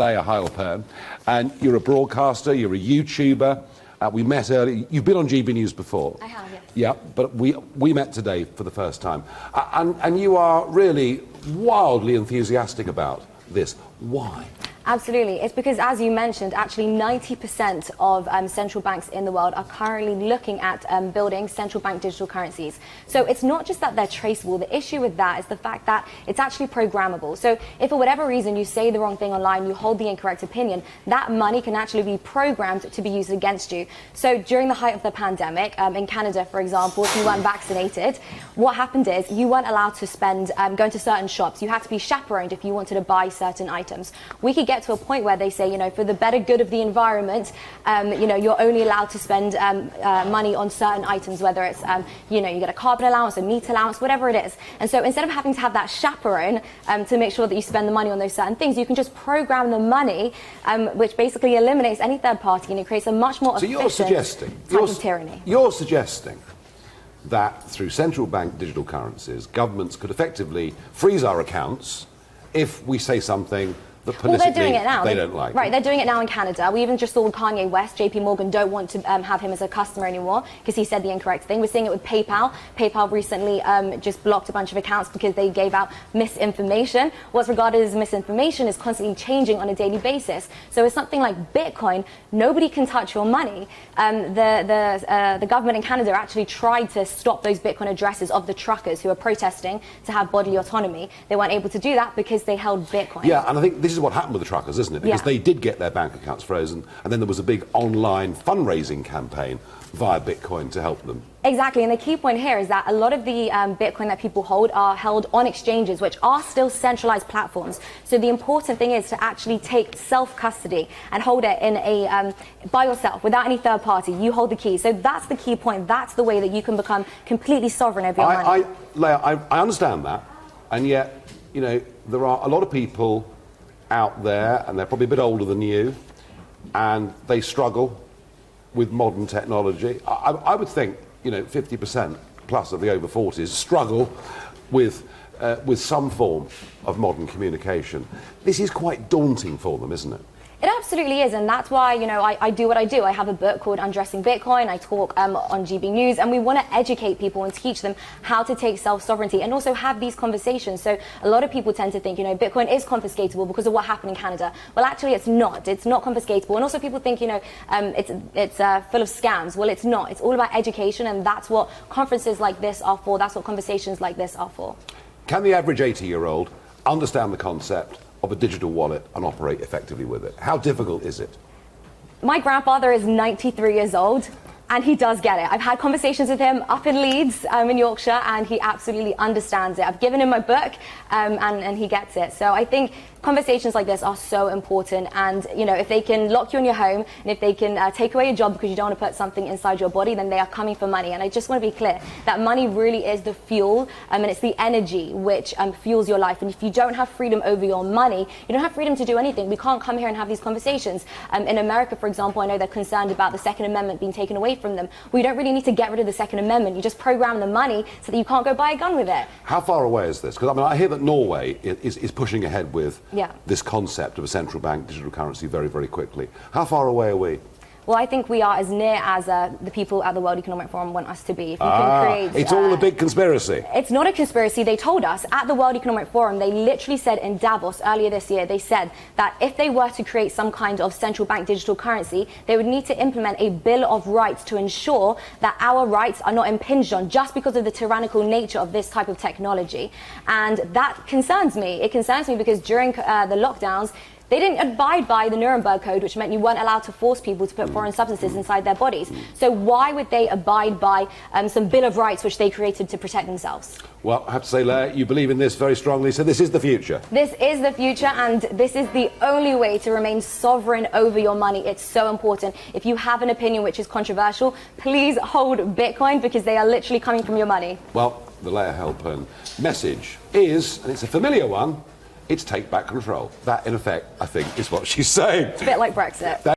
Layah Heilpern, and you're a broadcaster, you're a YouTuber. We met earlier. You've been on GB News before. I have, yes. Yeah, but we met today for the first time. And you are really wildly enthusiastic about this. Why? Absolutely. It's because, as you mentioned, actually 90% of central banks in the world are currently looking at building central bank digital currencies. So it's not just that they're traceable. The issue with that is the fact that it's actually programmable. So if for whatever reason you say the wrong thing online, you hold the incorrect opinion, that money can actually be programmed to be used against you. So during the height of the pandemic, in Canada, for example, if you weren't vaccinated, what happened is you weren't allowed to spend, go into certain shops. You had to be chaperoned if you wanted to buy certain items. We could get to a point where they say, you know, for the better good of the environment, you know, you're only allowed to spend money on certain items, whether it's, you know, you get a carbon allowance, a meat allowance, whatever it is. And so instead of having to have that chaperone to make sure that you spend the money on those certain things, you can just program the money, which basically eliminates any third party, and it creates a much more efficient type of tyranny. You're suggesting that through central bank digital currencies, governments could effectively freeze our accounts if we say something that politically they're doing it now. They don't like. Right, they're doing it now in Canada. We even just saw Kanye West, JP Morgan don't want to have him as a customer anymore because he said the incorrect thing. We're seeing it with PayPal. PayPal recently just blocked a bunch of accounts because they gave out misinformation. What's regarded as misinformation is constantly changing on a daily basis. So with something like Bitcoin, nobody can touch your money. The government in Canada actually tried to stop those Bitcoin addresses of the truckers who are protesting to have bodily autonomy. They weren't able to do that because they held Bitcoin. Yeah, and I think this is what happened with the truckers, isn't it? Because they did get their bank accounts frozen, and then there was a big online fundraising campaign via Bitcoin to help them. Exactly, and the key point here is that a lot of the Bitcoin that people hold are held on exchanges, which are still centralized platforms. So the important thing is to actually take self-custody and hold it in a by yourself, without any third party. You hold the key. So that's the key point. That's the way that you can become completely sovereign over your money. Layah, I understand that, and yet, you know, there are a lot of people out there, and they're probably a bit older than you, and they struggle with modern technology. I would think, you know, 50% plus of the over 40s struggle with some form of modern communication. This is quite daunting for them, isn't it? It absolutely is, and that's why, you know, I do what I do. I have a book called Undressing Bitcoin. I talk on GB News, and we want to educate people and teach them how to take self-sovereignty and also have these conversations. So a lot of people tend to think, you know, Bitcoin is confiscatable because of what happened in Canada. Well, actually, it's not. It's not confiscatable. And also people think, you know, it's full of scams. Well, it's not. It's all about education, and that's what conferences like this are for. That's what conversations like this are for. Can the average 80-year-old understand the concept of a digital wallet and operate effectively with it? How difficult is it? My grandfather is 93 years old, and he does get it. I've had conversations with him up in Leeds, in Yorkshire, and he absolutely understands it. I've given him my book, and he gets it. So I think conversations like this are so important, and you know, if they can lock you in your home, and if they can take away your job because you don't want to put something inside your body, then they are coming for money. And I just want to be clear that money really is the fuel, and it's the energy which fuels your life. And if you don't have freedom over your money, you don't have freedom to do anything. We can't come here and have these conversations. In America, for example, I know they're concerned about the Second Amendment being taken away from them. We don't really need to get rid of the Second Amendment. You just program the money so that you can't go buy a gun with it. How far away is this? Because I mean, I hear that Norway is pushing ahead with this concept of a central bank digital currency very, very quickly. How far away are we? Well, I think we are as near as the people at the World Economic Forum want us to be. If you can create, it's all a big conspiracy. It's not a conspiracy. They told us at the World Economic Forum, they literally said in Davos earlier this year, they said that if they were to create some kind of central bank digital currency, they would need to implement a Bill of Rights to ensure that our rights are not impinged on just because of the tyrannical nature of this type of technology. And that concerns me. It concerns me because during the lockdowns, they didn't abide by the Nuremberg Code, which meant you weren't allowed to force people to put foreign substances inside their bodies. So why would they abide by some Bill of Rights which they created to protect themselves? Well, I have to say, Layah, you believe in this very strongly, so this is the future. This is the future, and this is the only way to remain sovereign over your money. It's so important. If you have an opinion which is controversial, please hold Bitcoin, because they are literally coming from your money. Well, the Layah Heilpern message is, and it's a familiar one, it's take back control. That, in effect, I think, is what she's saying. It's a bit like Brexit.